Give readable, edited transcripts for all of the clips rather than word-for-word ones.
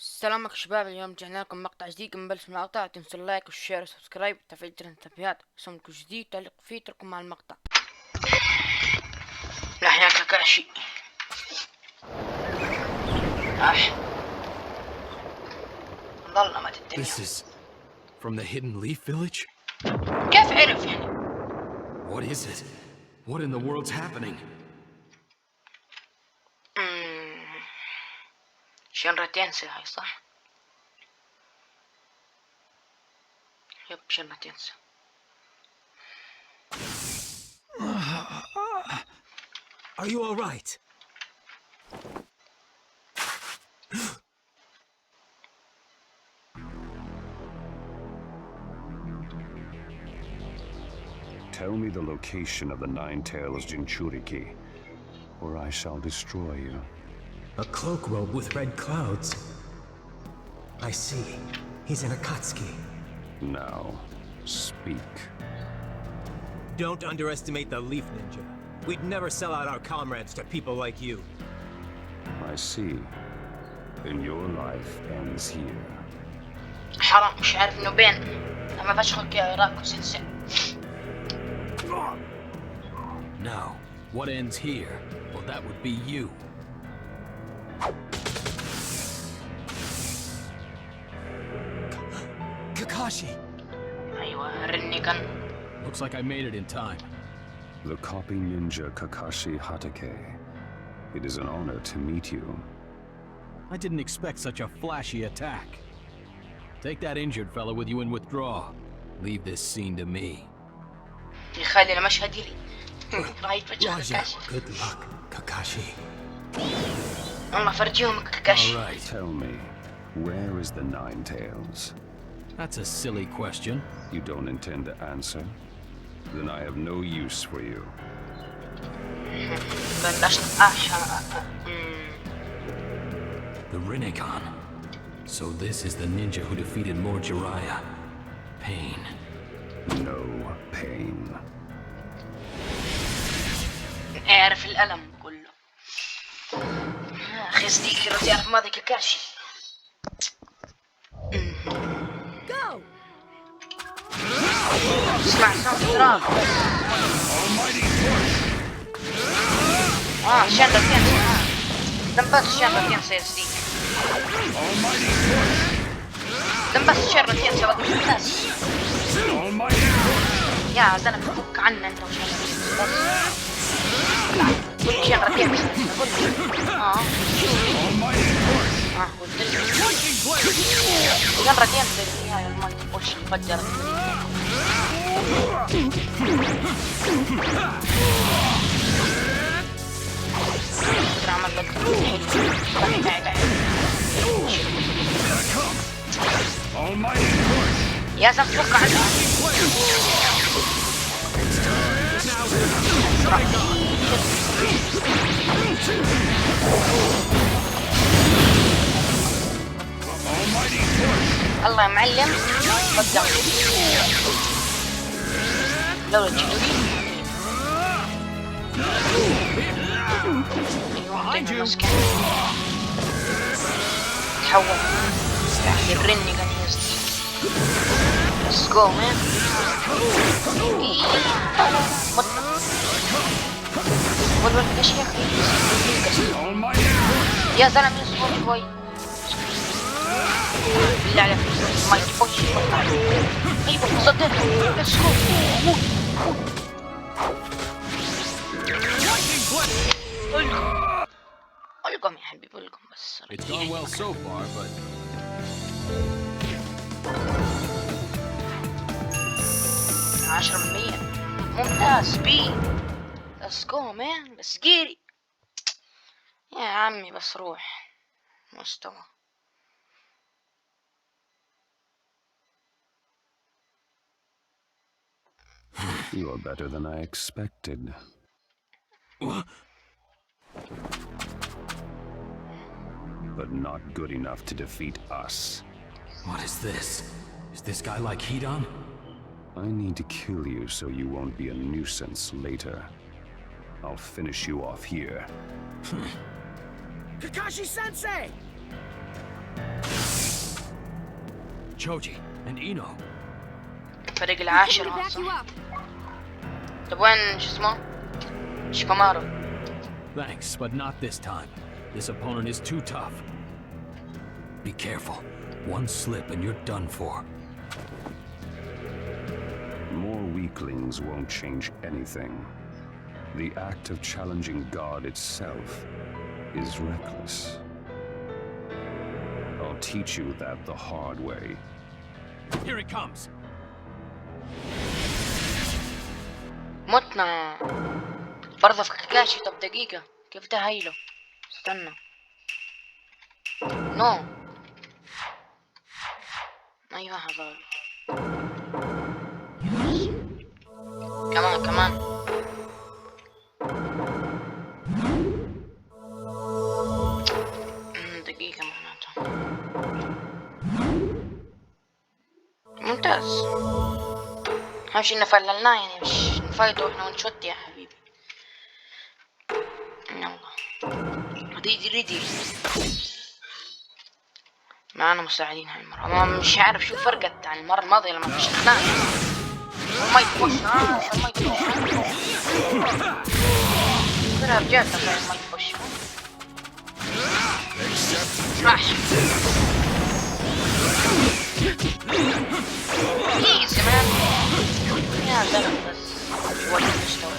السلام عليكم شباب. اليوم رجعنا لكم مقطع جديد. نبلش المقطع، تنسوا اللايك والشير والسبسكرايب وتفعيل زر التنبيهات. وصلكم جديد تعليق فيه اتركوا مع المقطع. نحن كاكاشي ضلنا ما الدنيا. This is from the Hidden Leaf Village? كيف عرف يعني؟ What is it? What in the world's happening? شنرة تنسى هاي صح؟ يب شنرة تنسى. Are you all right? Tell me the location of the Nine-Tails Jinchuriki, or I shall destroy you. A cloak robe with red clouds. I see. He's in Akatsuki. Now, speak. Don't underestimate the Leaf Ninja. We'd never sell out our comrades to people like you. I see. Then your life ends here. حرام مش عارف انه بين اما بشخك يا راكو سنسي. Now, what ends here? Well, that would be you. Kakashi! ايوه رنيكن. Looks like I made it in time. The copy ninja Kakashi Hatake. It is an honor to meet you. I didn't expect such a flashy attack. Take that injured fella with you and withdraw. Leave this scene to me. يخلي المشهد يلي. رايت وجه كاكاشي. Good luck, Kakashi. والله فرجيهم كاكاشي. All right. Tell me, where is the Nine-Tails? That's a silly question. You don't intend to answer? Then I have no use for you. The Rinnegan. So this is the ninja who defeated Lord Jiraiya. Pain. No pain. اعرف الألم كله. أخي صديقي لو تعرف ماضي كاكاشي. اسمع صوت تراب. شنطة تنسى. دنبس شنطة تنسى يا صديقي. دنبس شنطة تنسى بقول الناس. يا زلمة فك عنا انت وشنطة تنسى بس. قلت شنطة تنسى. قلت قلت شنطة تنسى في النهاية ما تقولش انفجرت. عمل لك يا زلمة فك عنها. الله يا معلم بدأ لو تجيبي ايوه مسكين تحول يرني كان يزدي. Let's go man. والله ايش يا اخي يا زلمة اصبر شوي بالله عليك ما يجيبوش. ايوه صدقني let's go موت. القم يا حبيبي القم بس. It's gone well so far, but 10% ممتاز بي. Let's go man. بس جيري يا عمي بس روح مستوى. You are better than I expected. what? But not good enough to defeat us. What is this? Is this guy like Hidan? I need to kill you so you won't be a nuisance later. I'll finish you off here. Kakashi-sensei! Choji and Ino. فريق We العاشر can back you هذا. up. طب وين شو اسمه؟ شيكامارو. Thanks, but not this time. This opponent is too tough. Be careful. One slip and you're done for. More weaklings won't change anything. The act of challenging God itself is reckless. I'll teach you that the hard way. Here it comes. متنا. برضه في كاكاشي. طب دقيقة، كيف تهيله؟ استنى. نو. ايوه هذول. كمان. دقيقة معناته. ممتاز. اهم شي انه فللناه، يعني مش نفايته واحنا ونشوت يا حبيبي. يلا ريدي معانا مساعدين هالمرة. ما مش عارف شو فرقت عن المرة الماضية لما فشخناه. ما يتفش ما يتفش كلها بجد ما يتفش راح ايزي مان يا زلمة. بس شوية مستوى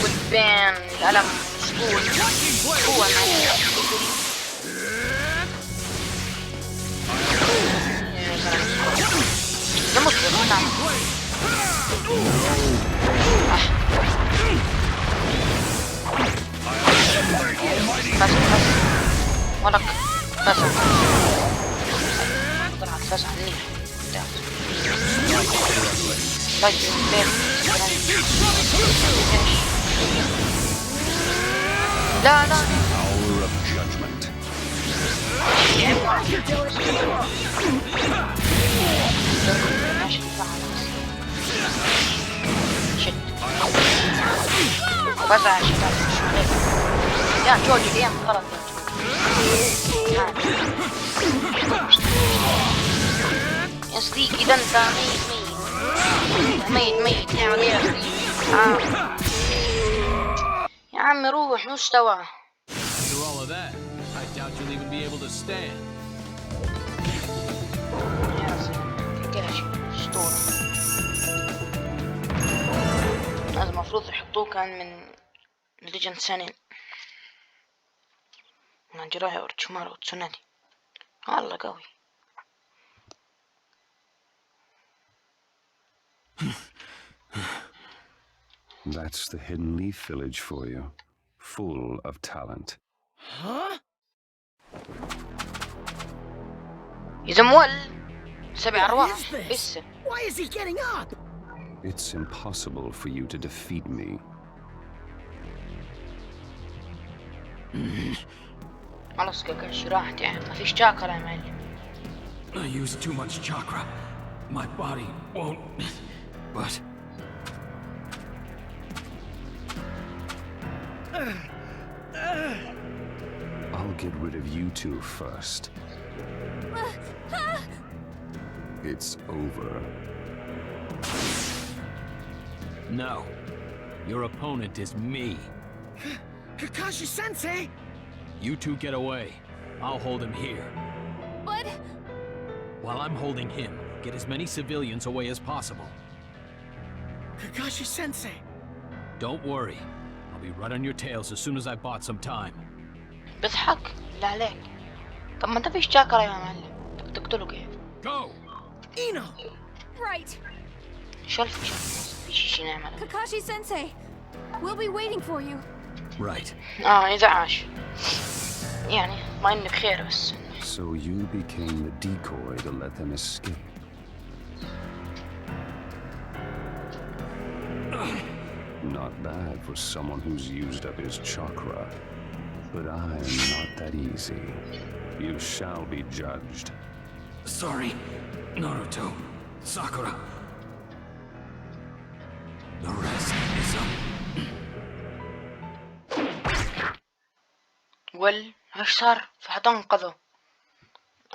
قدام الألم مسكون هو معي. ده مصدر نعم. بس ولك بس طلعت فاس عني. طيب بين لا Hour of judgment. وبزع شباب يا جوجي اليوم غلط يا صديقي. ده انت ميت يا يا عمي روح مستوى. After all of that, I doubt you'll even be able to stand. يا سلام كده شيء اسطورة. هذا المفروض يحطوه كان من ليجند سنين من جراحة ورتشمارو وتسونادي. والله قوي. That's the Hidden Leaf Village for you, full of talent. إذا مول 7 أرواح لسه. Why is he getting up? It's impossible for you to defeat me. خلاص كاكاشي راحت يعني ما فيش شاكرا يا معلم. I use too much chakra. My body won't. But I'll get rid of you two first. It's over. no. Your opponent is me. Kakashi-sensei! You two get away. I'll hold him here. But While I'm holding him, get as many civilians away as possible. Kakashi-sensei! Don't worry. I'll be right on your tails as soon as I bought some time. بضحك لا عليك. طب ما انت فيش شاكرا يا معلم. تقتله كيف؟ Go! Ino! right, شلف فيش شي نعمله. Kakashi-sensei, we'll be waiting for you. Right. إذا عاش. يعني ما إني بخير بس. So you became the decoy to let them escape. Not bad for someone who's used up his chakra. But I am not that easy. You shall be judged. Sorry, Naruto, Sakura. The rest is up. ايش صار؟ فحتنقذه.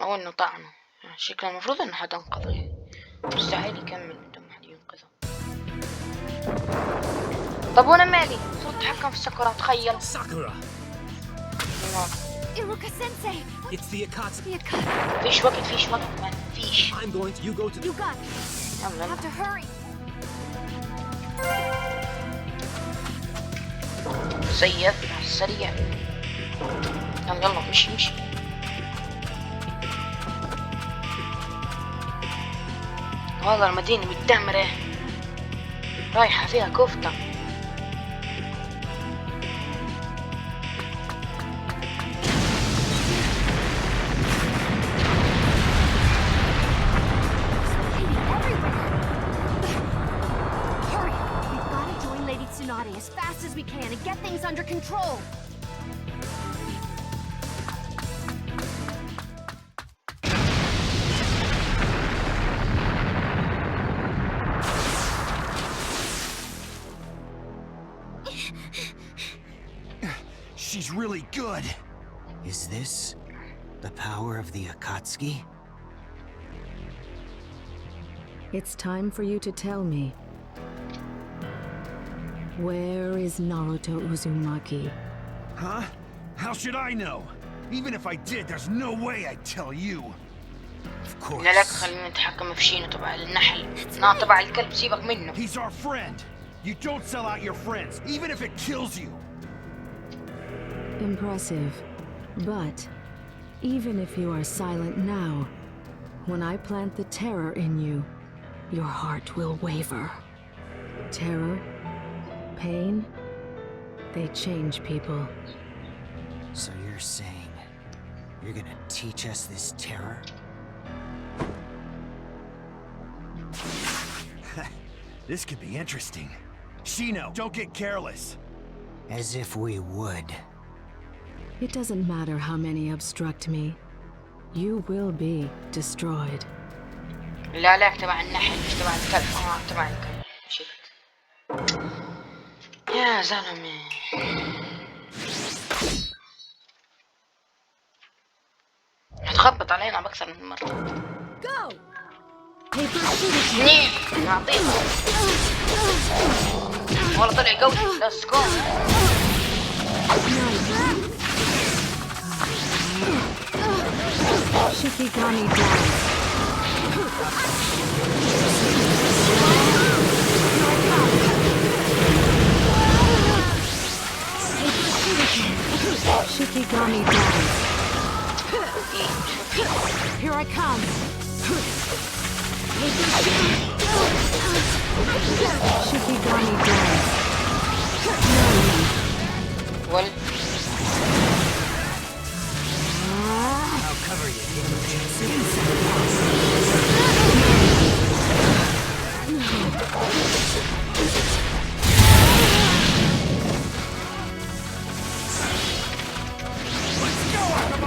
او انه طعنه. شكله المفروض انه حد انقذه يعني. مستحيل يكمل بدون ما حد ينقذه. طب وانا مالي؟ صرت اتحكم في الساكورا، تخيل. Sakura! Iruka Sensei! It's the Akatsuki. The Akatsuki! فيش وقت مان، فيش. I'm going to... You go to... You got it! يلا Have to hurry! سيف على السريع. يلا مشي. والله المدينة متدمرة، رايحة فيها كفتة. Hurry! We've got to join Lady Tsunade as fast as we can and get things under control! She's really good. Is this the power of the Akatsuki? It's time for you to tell me. Where is Naruto Uzumaki? Huh? How should I know? Even if I did, there's no way I'd tell you. Of course. لا خلينا نتحكم في شينو تبع النحل. تبع الكلب سيبك منه. He's our friend. You don't sell out your friends, even if it kills you. Impressive. But even if you are silent now, when I plant the terror in you, your heart will waver. Terror, pain, they change people. So you're saying you're gonna teach us this terror? This could be interesting. Shino, don't get careless. As if we would. It doesn't matter how many obstruct me. You will be destroyed. لا تبع النحل مش تبع الكلب. تبع الكلب. شفت يا زلمة. هتخبط علينا بأكثر من مرة. Go! نعطيها والله طلع قوي. Let's go. Shikigami down. Shikigami down. Here I come. Shikigami down. Well. I'll cover you.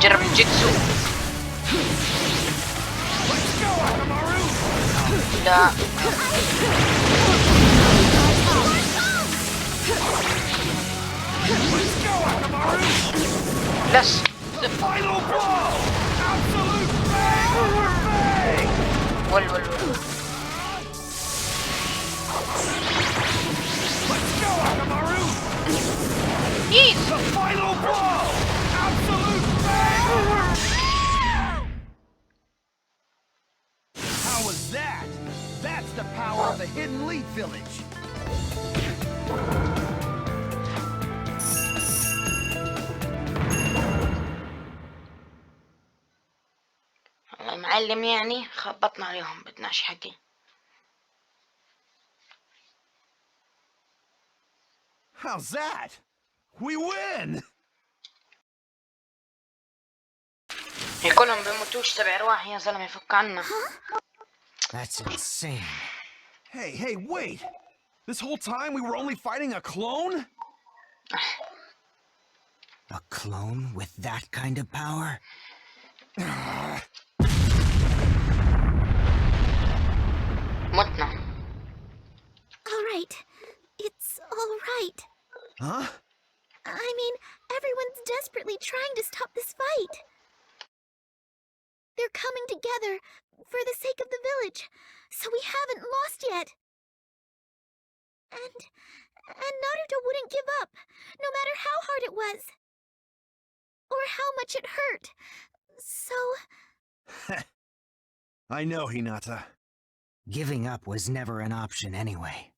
جرب الجيتسو. لا بس ول How was that? That's the power of the Hidden Leaf Village. معلم يعني خبطنا عليهم بدناش حكي. How's that? We win! كلهم بيموتوش تبع ارواح يا زلمه فك عنا. That's insane. Hey, wait! This whole time we were only fighting a clone? A clone with that kind of power? متنا. All right. It's all right. Huh? I mean, everyone's desperately trying to stop this fight. They're coming together for the sake of the village, so we haven't lost yet. And Naruto wouldn't give up, no matter how hard it was. Or how much it hurt. So... I know, Hinata. Giving up was never an option anyway.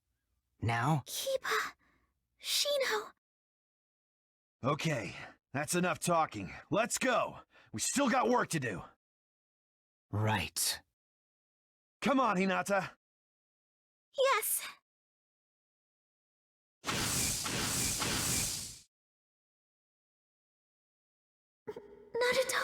Now? Kiba... Shino... Okay, that's enough talking. Let's go! We still got work to do. Right. Come on, Hinata. Yes. Naruto...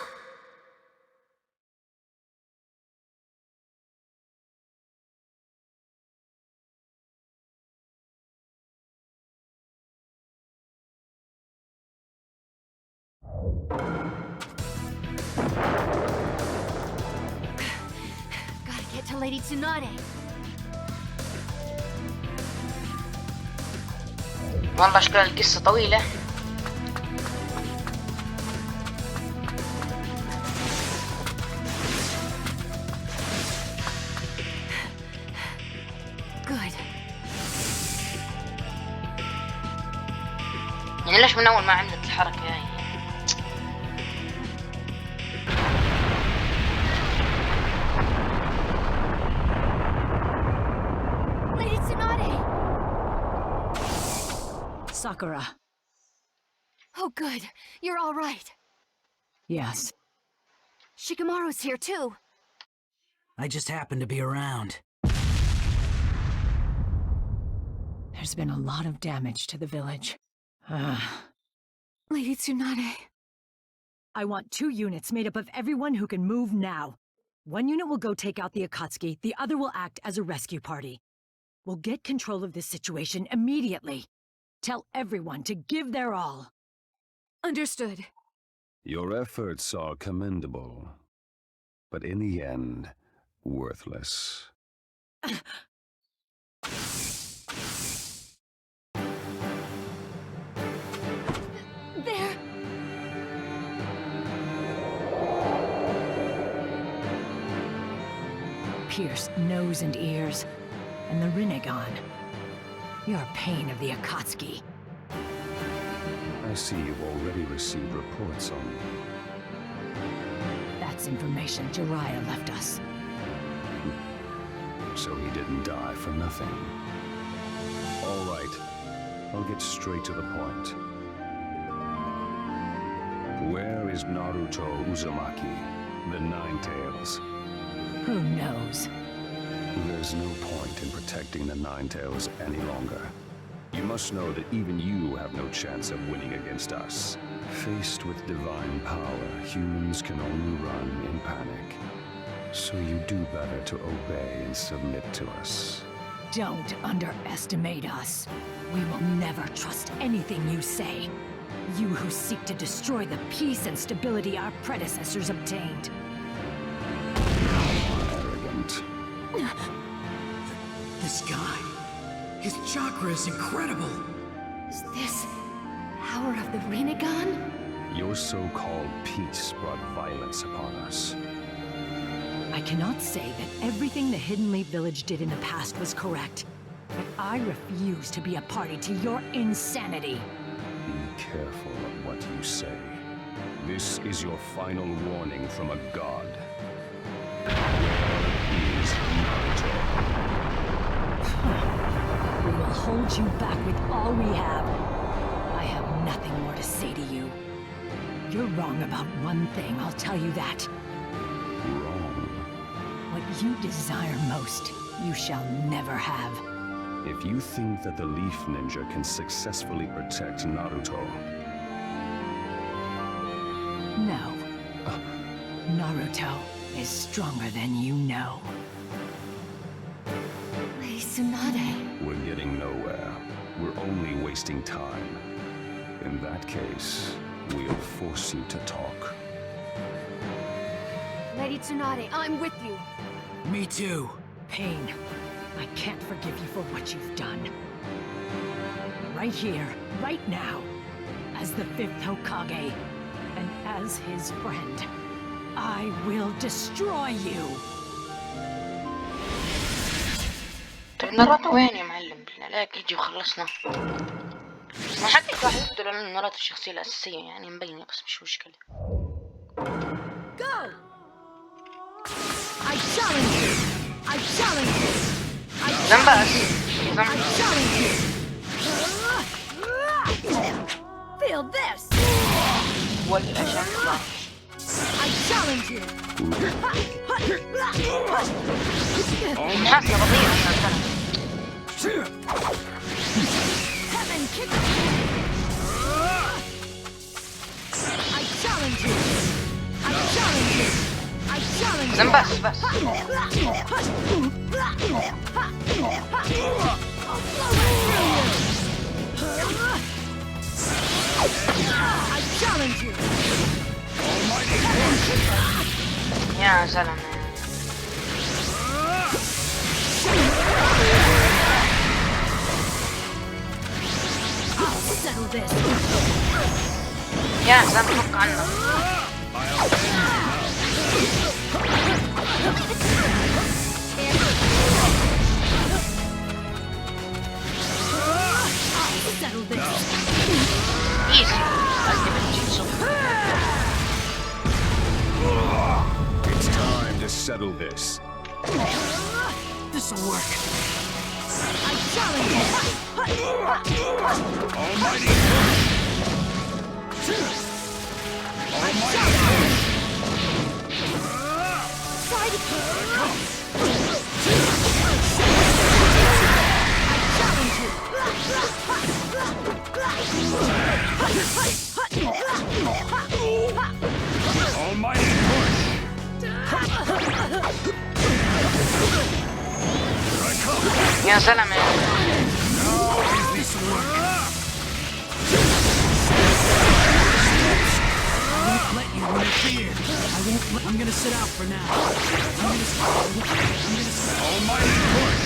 Gotta get to Lady Tsunade. والله شكلها القصة طويلة. Good. يعني ليش من أول ما عملت الحركة هاي؟ Lady Tsunade! Sakura. Oh, good. You're all right. Yes. Shikamaru's here, too. I just happened to be around. There's been a lot of damage to the village. Lady Tsunade. I want 2 units made up of everyone who can move now. 1 unit will go take out the Akatsuki, the other will act as a rescue party. We'll get control of this situation immediately. Tell everyone to give their all. Understood. Your efforts are commendable, but in the end, worthless. There! Pierced nose and ears, and the Rinnegan. Your pain of the Akatsuki. I see you've already received reports on me. That's information Jiraiya left us. So he didn't die for nothing. All right, I'll get straight to the point. Where is Naruto Uzumaki, the Nine-Tails? Who knows? There's no point in protecting the Nine-Tails any longer. You must know that even you have no chance of winning against us. Faced with divine power, humans can only run in panic. So you do better to obey and submit to us. Don't underestimate us. We will never trust anything you say. You who seek to destroy the peace and stability our predecessors obtained. Arrogant. This guy, his chakra is incredible. Is this... power of the Rinnegan? Your so-called peace brought violence upon us. I cannot say that everything the Hidden Leaf Village did in the past was correct, but I refuse to be a party to your insanity. Be careful of what you say. This is your final warning from a god. Where is Naruto? We will hold you back with all we have. I have nothing more to say to you. You're wrong about one thing, I'll tell you that. Wrong. What you desire most, you shall never have. If you think that the Leaf Ninja can successfully protect Naruto, No. Naruto is stronger than you know. Lady Tsunade. we're getting nowhere. We're only wasting time. In that case, we'll force you to talk. Lady Tsunade, I'm with you. Me too. Pain, I can't forgive you for what you've done. Right here, right now, as the 5th Hokage, and as his friend, I will destroy you. طيب ناروتو وين يا معلم؟ لا يجي وخلصنا. ما حد راح يقتل لأن ناروتو الشخصية الأساسية يعني مبينة بس مش مشكلة. Go! I challenge you. I challenge you. I challenge you. Feel this. I challenge you. Heaven kick. I challenge you. I challenge you. I challenge you. بس I challenge you. يا سلام. I'll settle this. يا سلام فك عنه. I'll settle this. Easy. It's time to settle this. This'll work. I challenge you. Almighty! Almighty push! يا سلام. Let you interfere. I'm gonna sit out for now. Almighty push!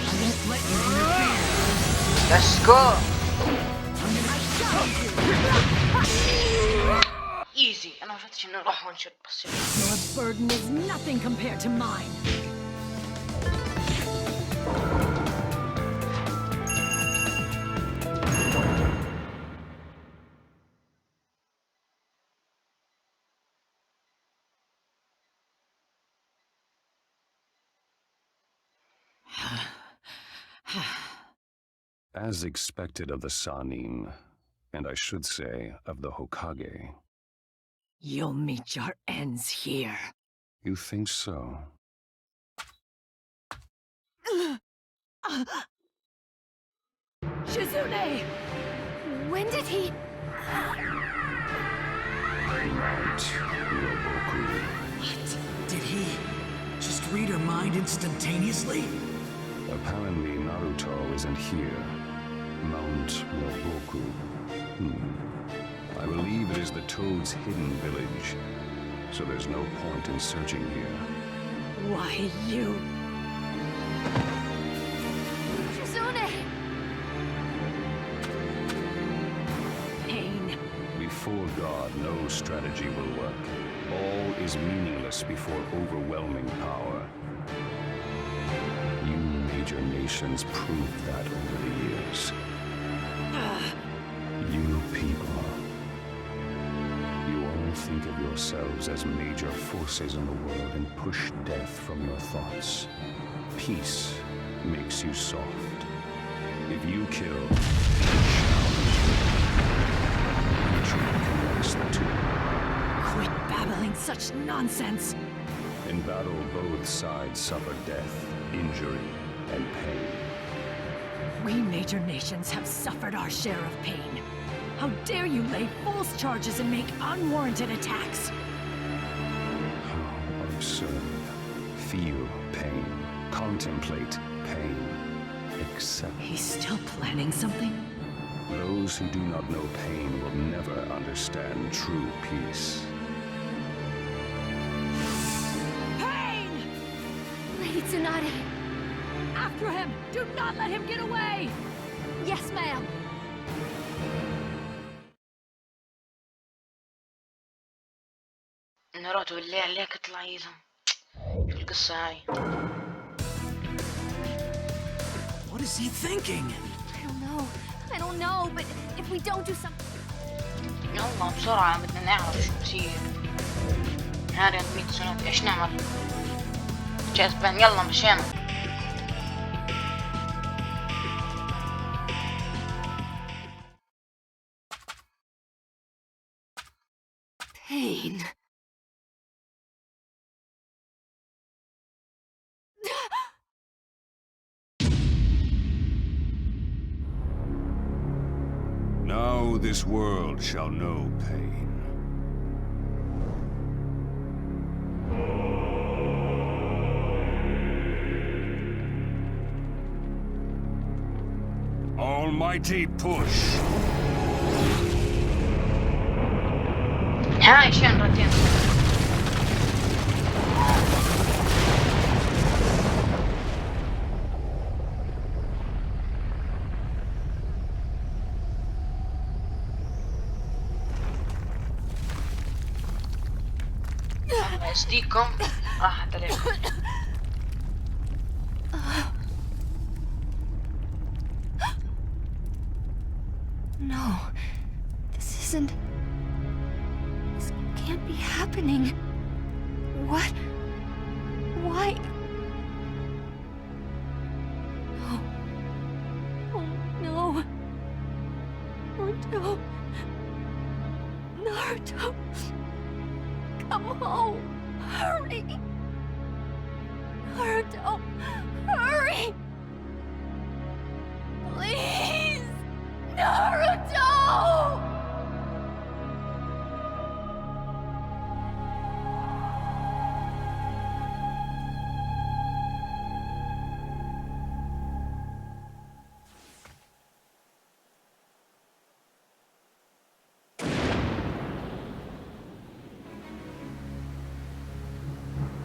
I won't let you interfere. Let's go. Easy. أنا ما شفتش إنه راح وان شوت بس. Your burden is nothing compared to mine. As expected of the Sanin, and I should say of the Hokage. You'll meet your ends here. You think so? Shizune! When did he... Mount Roboku. What? Did he just read her mind instantaneously? Apparently Naruto isn't here. Mount Roboku. I believe it is the Toad's hidden village, so there's no point in searching here. Why, you... Shizune! Pain. Before God, no strategy will work. All is meaningless before overwhelming power. You major nations proved that over the years. You people, you all think of yourselves as major forces in the world and push death from your thoughts. Peace makes you soft. If you kill, mutually connects the two. Quit babbling such nonsense. In battle, both sides suffer death, injury, and pain. We major nations have suffered our share of pain. How dare you lay false charges and make unwarranted attacks? How absurd. Feel pain. Contemplate pain. Accept. He's still planning something? Those who do not know pain will never understand true peace. Pain! Lady Tsunade. After him! Do not let him get away! Yes, ma'am. ناروتو فاتوا بالليل عليك اطلع عيزهم. شو القصة هاي؟ What is he thinking? I don't know, but if we don't do something... يلا بسرعة بدنا نعرف شو بصير. هذا 100 سنة ايش نعمل؟ جاذبان يلا مشينا. Pain. Now this world shall know pain. Almighty push. هاي شين رتين. أصديكم راحت عليكم. No, this isn't... This can't be happening. What? Why? No. Oh, no. Naruto. Naruto. Come home. Hurry. Naruto. Hurry. Please. Naruto!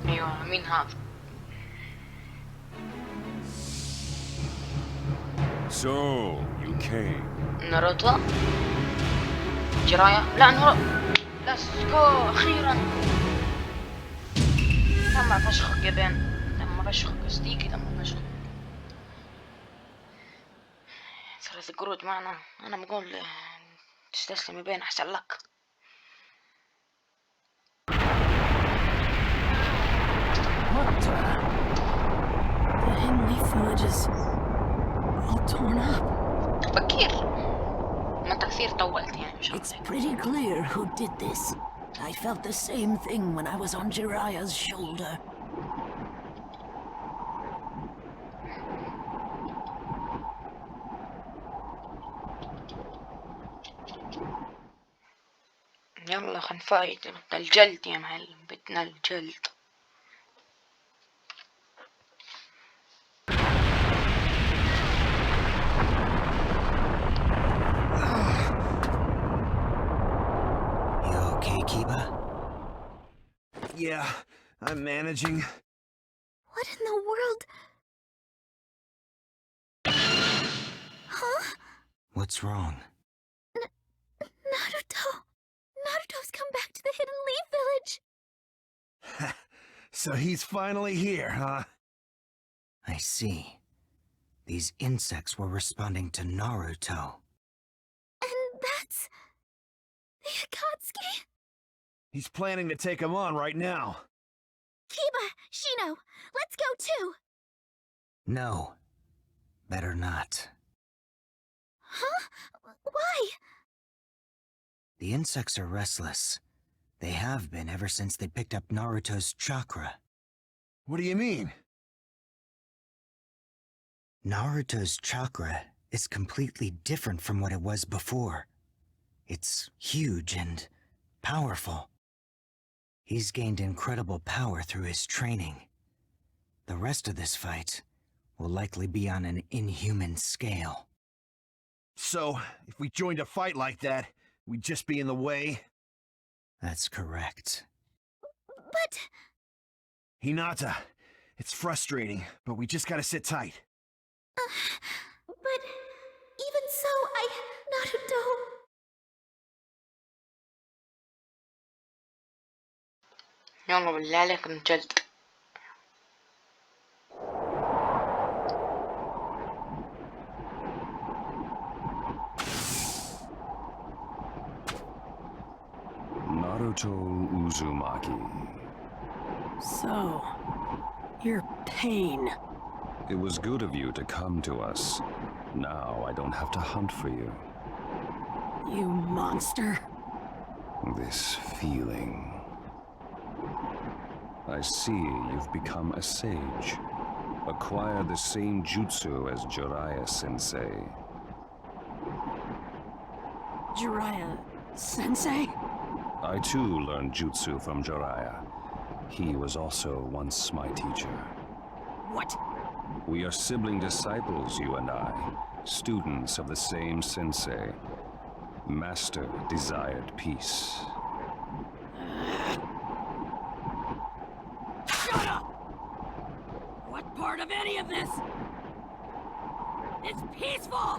أيوة مين هذا؟ So, you came. ناروتو؟ جراية؟ لا ليتس جو أخيرا. لما فشخك يا بين، لما فشخك أصديقي لما فشخك. صارت القرود معنا. أنا بقول تستسلم يا بين أحسن لك. What the Henley village is all torn up. بكير ما انت كثير طولت يعني مش It's pretty clear who did this. I felt the same thing when I was on Jiraiya's shoulder. يلا خنفايت بدنا الجلد يا معلم بدنا الجلد. Yeah, I'm managing. What in the world? Huh? What's wrong? Naruto! Naruto's come back to the Hidden Leaf Village! So he's finally here, huh? I see. These insects were responding to Naruto. And that's... the Akatsuki? He's planning to take him on right now. Kiba, Shino, let's go too! No. Better not. Huh? Why? The insects are restless. They have been ever since they picked up Naruto's chakra. What do you mean? Naruto's chakra is completely different from what it was before. It's huge and powerful. He's gained incredible power through his training. The rest of this fight will likely be on an inhuman scale. So, if we joined a fight like that, we'd just be in the way? That's correct. But... Hinata, it's frustrating, but we just gotta sit tight. But... even so, Naruto... يلا بالله عليك نجلد. Naruto Uzumaki. So, you're Pain. It was good of you to come to us. Now I don't have to hunt for you. You monster. This feeling. I see you've become a sage. Acquire the same jutsu as Jiraiya-sensei. Jiraiya-sensei? I too learned jutsu from Jiraiya. He was also once my teacher. What? We are sibling disciples, you and I. Students of the same sensei. Master desired peace. Shut up! What part of any of this? It's peaceful!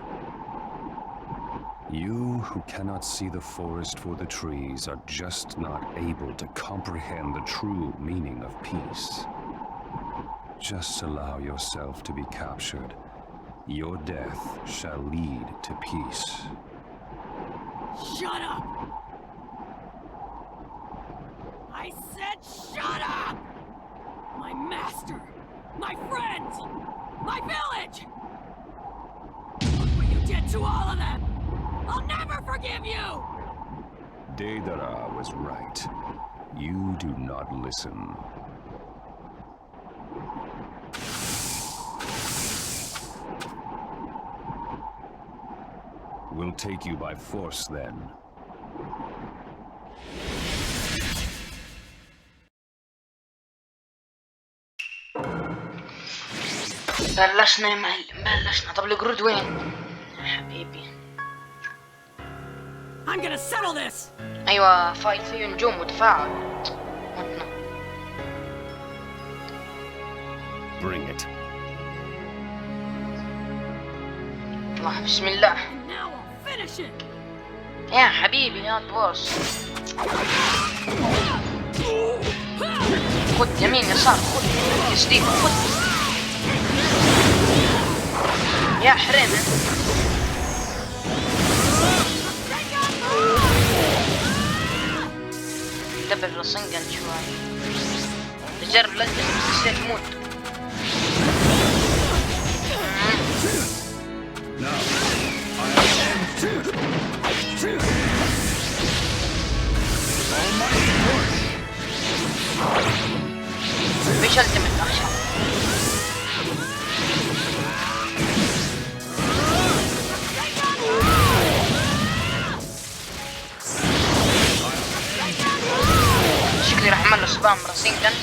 You who cannot see the forest for the trees are just not able to comprehend the true meaning of peace. Just allow yourself to be captured. Your death shall lead to peace. Shut up! I said shut up! My master! My friends! My village! Look what you did to all of them! I'll never forgive you! Deidara was right. You do not listen. We'll take you by force then. بلشنا يا معلم، بلشنا. طب القرود وين يا حبيبي؟ I'm gonna settle this! ايوه فايت فيه نجوم وتفاعل. متنا. Bring it. الله بسم الله. Now I'll finish it! يا حبيبي يا بوس. خد يمين يسار، خد تسديد، خد يا حريم. دبر الصنقن شوي. تجرب لازم تستيق موت. مش التمت عشان شكلي راح اعمل له سبام راسينجن.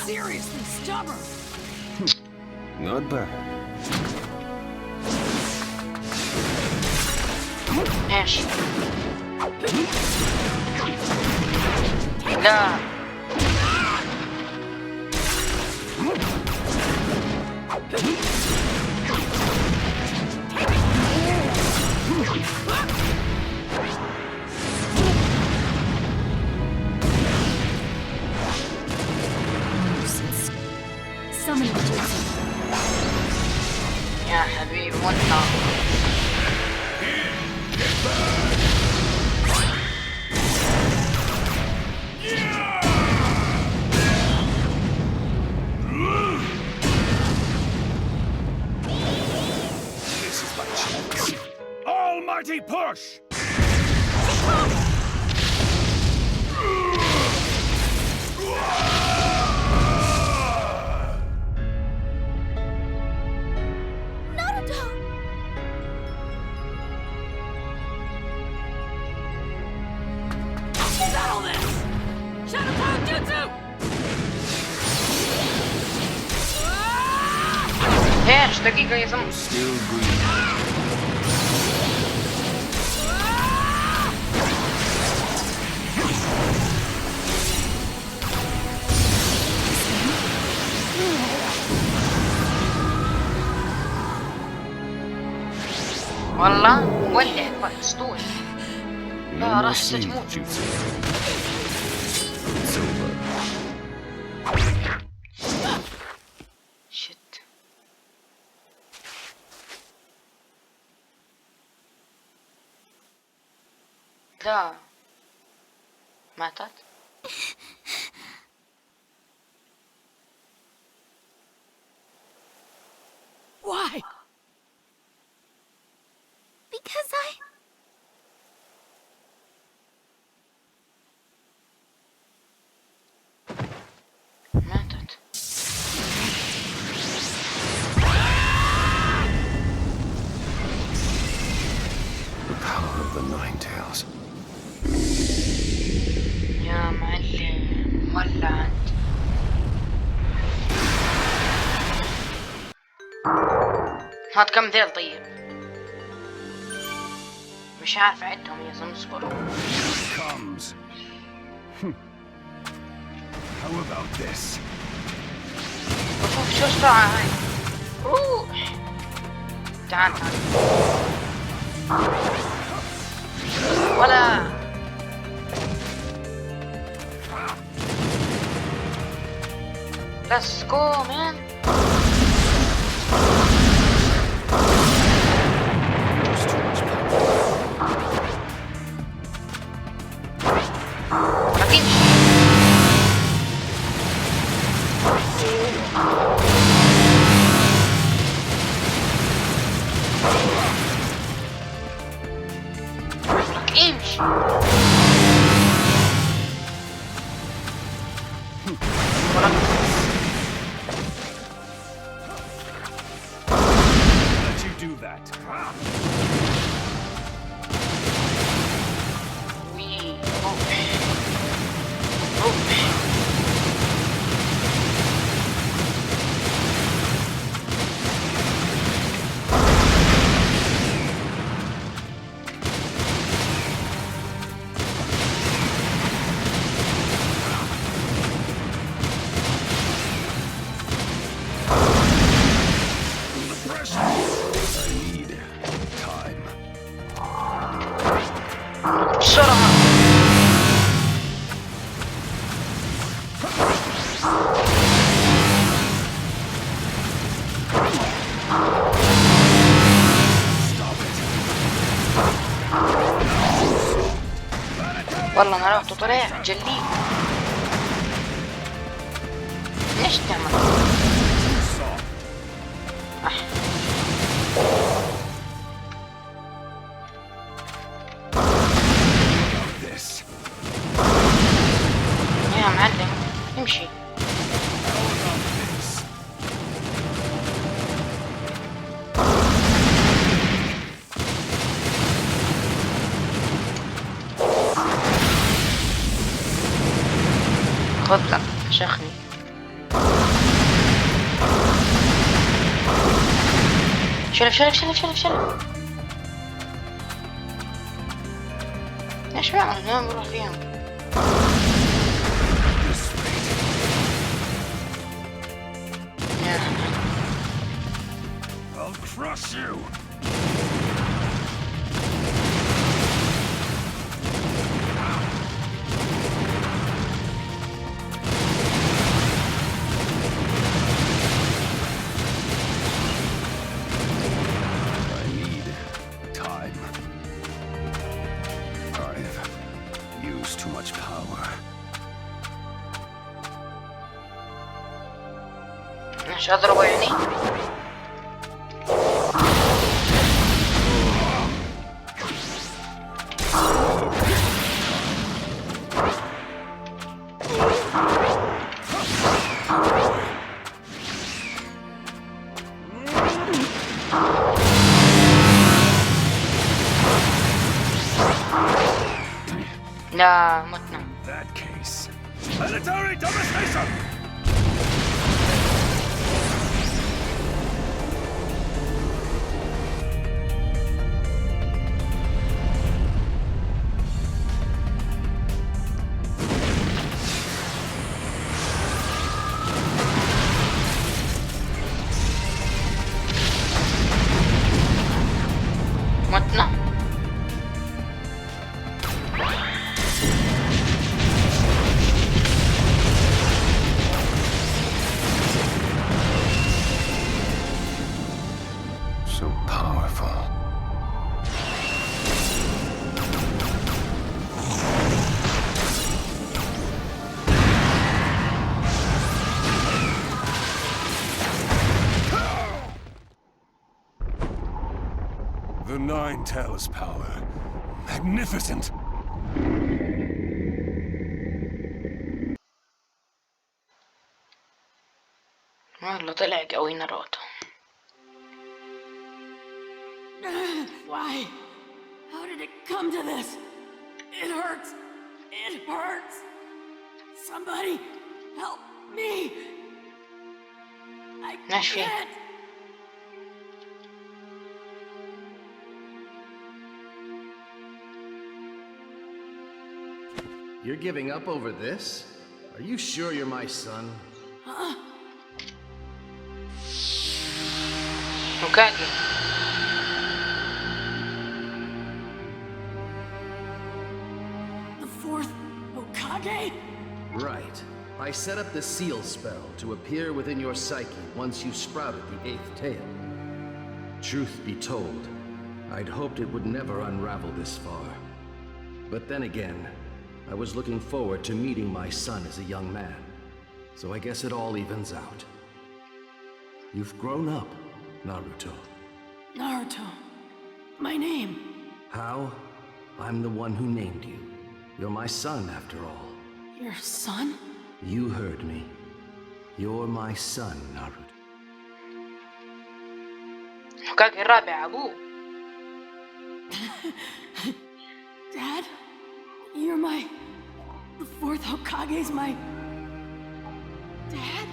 Seriously stubborn! Not bad. ايش؟ لا Summon the يا حبيبي متنا. This is my chance. Almighty push! Naruto! Settle this! Shadow Cloud Jutsu! بس دقيقة يا زلمة. والله ولع اسطول. لا راح تموت. شت. لا ماتت. Why? Because ماتت. The power of the Nine Tails. يا معلم ولعت. هات كم ذيل طيب؟ مش عارف اعدهم يا زلمة اصبروا. Comes. How about this? شو السرعة هاي؟ روح. تعال تعال. ولا Let's go man. أكيد. امشي. Let you do that. وي روح. بسرعة. والله ناروتو طلع جليد. ليش تعمل؟ يا معلم امشي. خذ لك شخني. شلف. ايش معنى نام نروح فيهم؟ I'll crush you. I need time. I've used too much power. مش اضربه يعني؟ لا متنا. That case. Planetary devastation! The Nine Tails power. Magnificent. والله طلع قوي ناروتو. Why? How did it come to this? It hurts. It hurts. Somebody help me. I ماشي. can't. You're giving up over this? Are you sure you're my son? Huh? Hokage. The fourth Hokage? Right. I set up the seal spell to appear within your psyche once you sprouted the 8th tail. Truth be told, I'd hoped it would never unravel this far. But then again, I was looking forward to meeting my son as a young man. So I guess it all evens out. You've grown up, Naruto. Naruto. My name. How? I'm the one who named you. You're my son, after all. Your son? You heard me. You're my son, Naruto. هوكاجي الرابع أبوه. Dad? You're my... The fourth Hokage's my... Dad?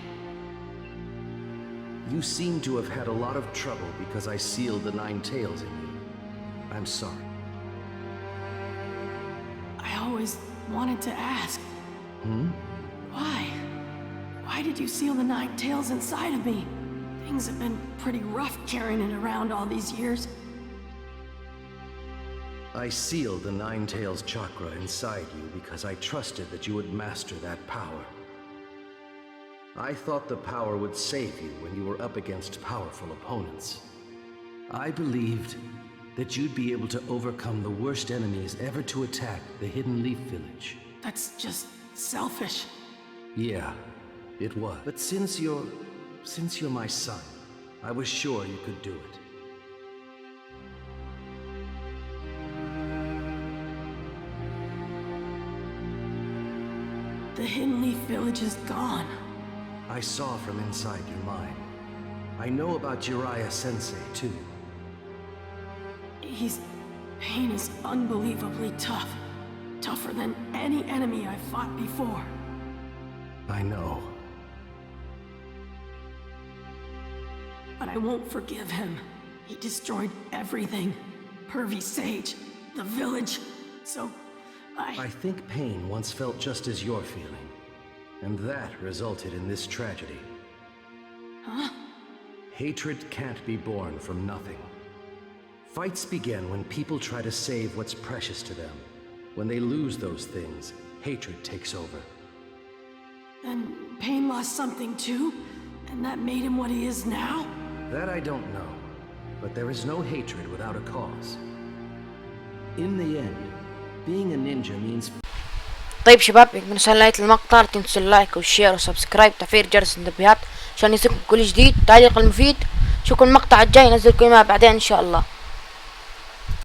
You seem to have had a lot of trouble because I sealed the 9 tails in you. I'm sorry. I always wanted to ask. Why? Why did you seal the 9 tails inside of me? Things have been pretty rough carrying it around all these years. I sealed the 9 tails chakra inside you because I trusted that you would master that power. I thought the power would save you when you were up against powerful opponents. I believed that you'd be able to overcome the worst enemies ever to attack the Hidden Leaf Village. That's just selfish. Yeah, it was. But since you're my son, I was sure you could do it. The Hidden Leaf Village is gone. I saw from inside your mind. I know about Jiraiya Sensei, too. Pain is unbelievably tough. Tougher than any enemy I've fought before. I know. But I won't forgive him. He destroyed everything. Pervy Sage, the village. So, I think Pain once felt just as you're feeling. And that resulted in this tragedy. Huh? Hatred can't be born from nothing. Fights begin when people try to save what's precious to them. When they lose those things, hatred takes over. And Pain lost something too? And that made him what he is now? That I don't know. But there is no hatred without a cause. In the end, being a ninja means... طيب شباب، من نهاية المقطع لا تنسوا اللايك والشير وسبسكرايب وتفعيل جرس التنبيهات عشان يصلكم كل جديد. تعليق المفيد. شوفوا المقطع الجاي ننزل لكم بعدين ان شاء الله.